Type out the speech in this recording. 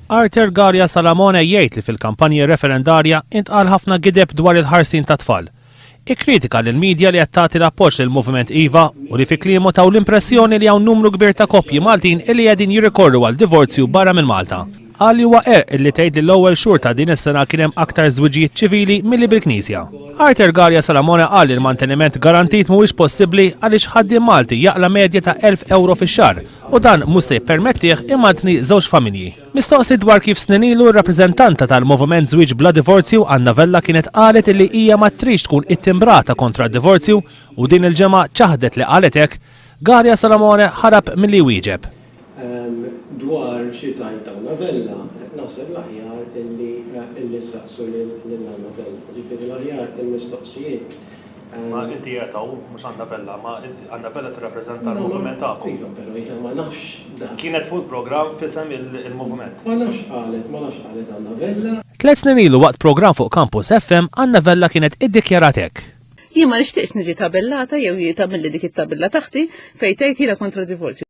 Arter Garja Salamone jgħid li fil-kampanji referendarja intqal ħafna gideb dwar il-ħarsin ta' tfal. Ikkritika lill-medja li qed tagħti l-appoġġ lill-Moviment Iva u li fi kliemu taw l-impressjoni li hawn numru kbir ta' koppji Maltin li qegħdin jirrikorru għal divorzju barra minn Malta. Qal huwa illi tgħid li l-ewwel xhur ta' din is-sena kien hemm aktar żwiġijiet ċivili milli bil-Knisja. Arter Garja Salamone qal li l-manteniment garantit mhuwiex possibbli għaliex ħaddiem Malti jaqla medja ta' 1000 euro fix-xahar u dan mhux se jippermettih imantni żewġ familji. Mistoqsi dwar kif snin ilu r-rappreżentanta tal-Moviment Żwieġ Bla Divorzju Anna Vella kienet qalet li hija ma trix tkun ittimbrata kontra d-divorzju u din il-ġimgħa ċaħdet li qalet hekk, Garja Salamone ħarab milli wieġeb. Dwar xi tajt Anna Vella, naħseb l-aħjar illi saqsu lil-Anna Vella. Ġifieri l-aħjar il-mistoqsijiet. Ma inti jgħetaw, mhux Anna Vella, ma Anna Vella tirrappreżenta l-moviment tagħkom. Iva, però jiena ma nafx dan. Kienet fuq il-programm fisem il-moviment. Ma nafx qalet Anna Vella. 3 snin ilu waqt programm fuq Campus FM, Anna Vella kienet iddikjarat hekk. Jien ma nixtieqx niġi tabellata jew tagħmilli dik it-tabella taħti fejn tgħid jiena kontra divorzju.